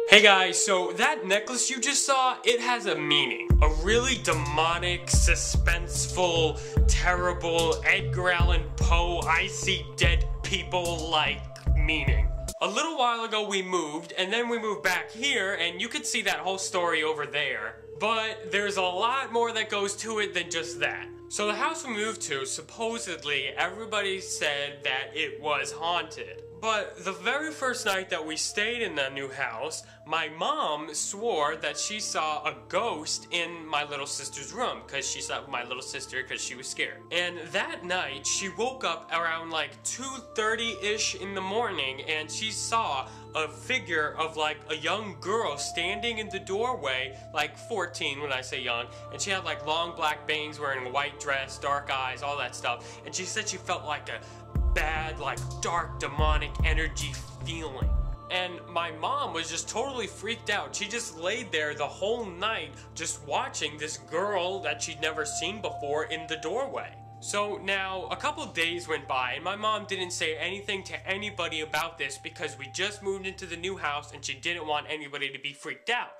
Hey guys, so that necklace you just saw, it has a meaning. A really demonic, suspenseful, terrible, Edgar Allan Poe, I see dead people like meaning. A little while ago we moved, and then we moved back here, and you could see that whole story over there. But there's a lot more that goes to it than just that. So the house we moved to, supposedly, everybody said that it was haunted. But the very first night that we stayed in the new house, my mom swore that she saw a ghost in my little sister's room because she saw my little sister because she was scared. And that night, she woke up around like 2:30-ish in the morning and she saw a figure of like a young girl standing in the doorway, like 14 when I say young, and she had like long black bangs, wearing a white dress, dark eyes, all that stuff. And she said she felt like a bad, like dark demonic energy feeling. And my mom was just totally freaked out. She just laid there the whole night just watching this girl that she'd never seen before in the doorway. So now a couple days went by and my mom didn't say anything to anybody about this because we just moved into the new house and she didn't want anybody to be freaked out.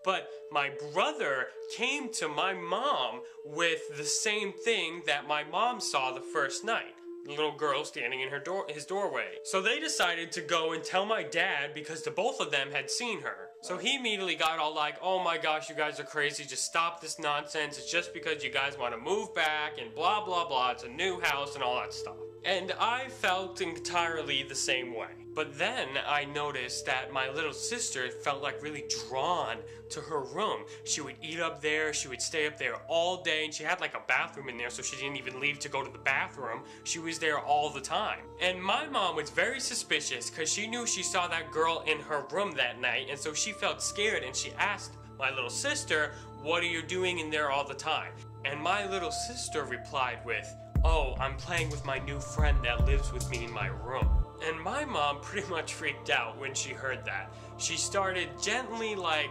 But my brother came to my mom with the same thing that my mom saw the first night. The little girl standing in his doorway. So they decided to go and tell my dad because the both of them had seen her. So he immediately got all like, oh my gosh, you guys are crazy, just stop this nonsense, it's just because you guys want to move back and blah blah blah, it's a new house and all that stuff. And I felt entirely the same way. But then I noticed that my little sister felt like really drawn to her room. She would eat up there, she would stay up there all day, and she had like a bathroom in there so she didn't even leave to go to the bathroom. She was there all the time. And my mom was very suspicious because she knew she saw that girl in her room that night, and so she felt scared and she asked my little sister, what are you doing in there all the time? And my little sister replied with, oh, I'm playing with my new friend that lives with me in my room. And my mom pretty much freaked out when she heard that. She started gently like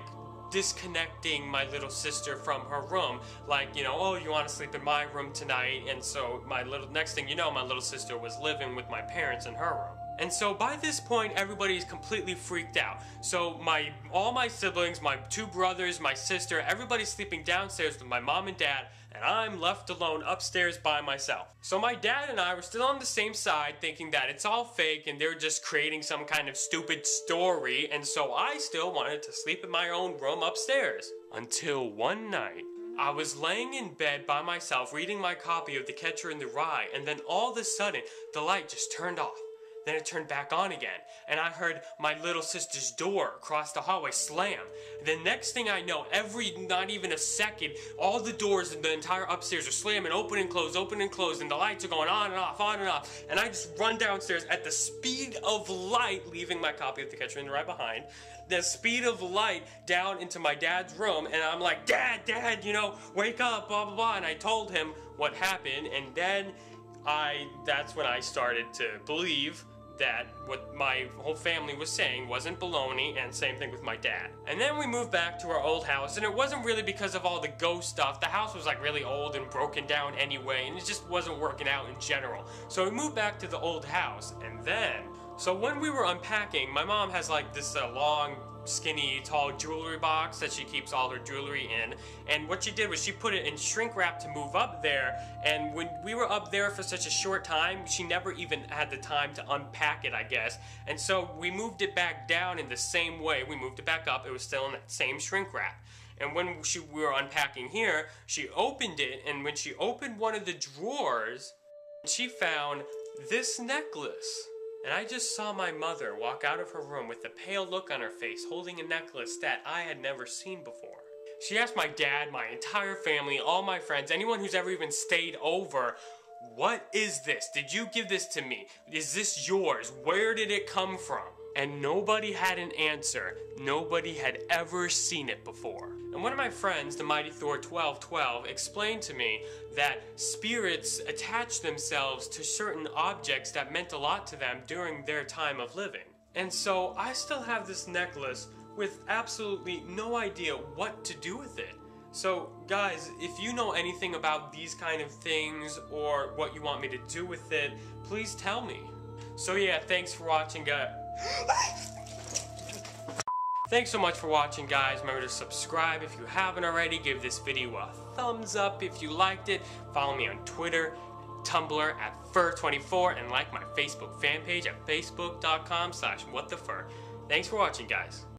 disconnecting my little sister from her room, like, you know, oh, you want to sleep in my room tonight? And so next thing you know, my little sister was living with my parents in her room. And so by this point, everybody's completely freaked out. So all my siblings, my two brothers, my sister, everybody's sleeping downstairs with my mom and dad, and I'm left alone upstairs by myself. So my dad and I were still on the same side, thinking that it's all fake and they're just creating some kind of stupid story, and so I still wanted to sleep in my own room upstairs. Until one night, I was laying in bed by myself reading my copy of The Catcher in the Rye, and then all of a sudden, the light just turned off. Then it turned back on again, and I heard my little sister's door across the hallway slam. The next thing I know, not even a second, all the doors in the entire upstairs are slamming, open and close, and the lights are going on and off, and I just run downstairs at the speed of light, leaving my copy of The Catcher in the Rye behind, the speed of light down into my dad's room, and I'm like, Dad, you know, wake up, blah, blah, blah, and I told him what happened, and then that's when I started to believe that what my whole family was saying wasn't baloney, and same thing with my dad. And then we moved back to our old house, and it wasn't really because of all the ghost stuff. The house was like really old and broken down anyway, and it just wasn't working out in general. So we moved back to the old house, and then, so when we were unpacking, my mom has like this long, skinny, tall jewelry box that she keeps all her jewelry in, and what she did was she put it in shrink wrap to move up there, and when we were up there for such a short time, she never even had the time to unpack it, I guess, and so we moved it back down in the same way. We moved it back up, it was still in that same shrink wrap. And when we were unpacking here, she opened it, and when she opened one of the drawers, she found this necklace. And I just saw my mother walk out of her room with a pale look on her face, holding a necklace that I had never seen before. She asked my dad, my entire family, all my friends, anyone who's ever even stayed over, what is this? Did you give this to me? Is this yours? Where did it come from? And nobody had an answer. Nobody had ever seen it before. And one of my friends, the Mighty Thor 1212, explained to me that spirits attach themselves to certain objects that meant a lot to them during their time of living. And so I still have this necklace with absolutely no idea what to do with it. So guys, if you know anything about these kind of things or what you want me to do with it, please tell me. So yeah, thanks for watching, guys. Thanks so much for watching, guys. Remember to subscribe if you haven't already. Give this video a thumbs up if you liked it. Follow me on Twitter, Tumblr at Fur24, and like my Facebook fan page at facebook.com/whatthefur. Thanks for watching, guys.